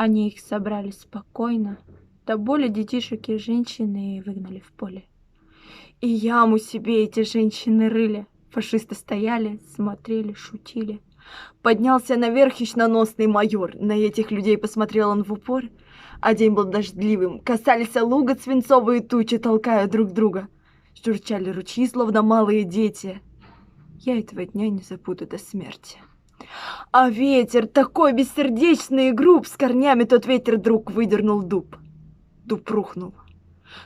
Они их собрали спокойно, до боли детишек и женщины выгнали в поле. И яму себе эти женщины рыли. Фашисты стояли, смотрели, шутили. Поднялся наверх хищноносный майор. На этих людей посмотрел он в упор. А день был дождливым. Касались луга свинцовые тучи, толкая друг друга. Журчали ручьи, словно малые дети. Я этого дня не забуду до смерти. А ветер такой бессердечный и груб. С корнями тот ветер вдруг выдернул дуб. Дуб рухнул.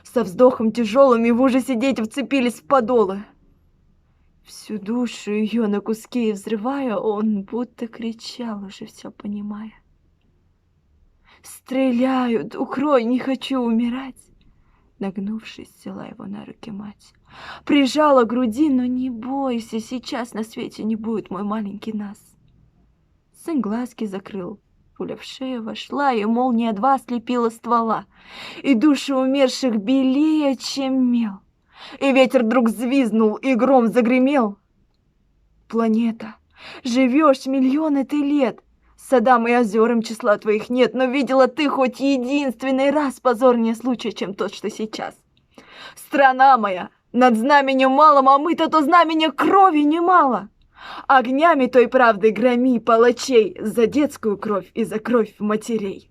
Со вздохом тяжелым и в ужасе дети вцепились в подолы. Всю душу ее на куски взрывая, он будто кричал, уже все понимая. «Стреляют! Укрой! Не хочу умирать!» Нагнувшись, взяла его на руки мать. Прижала к груди, но не бойся, сейчас на свете не будет, мой маленький нас. Сын глазки закрыл. Пуля в шею вошла, и молния два слепила ствола, и души умерших белее, чем мел. И ветер вдруг взвизнул, и гром загремел. Планета, живешь миллионы ты лет, садам и озерам числа твоих нет, но видела ты хоть единственный раз позорнее случая, чем тот, что сейчас. Страна моя, над знаменем малым, а мы-то то знамение крови немало. Огнями той правды громи палачей за детскую кровь и за кровь матерей.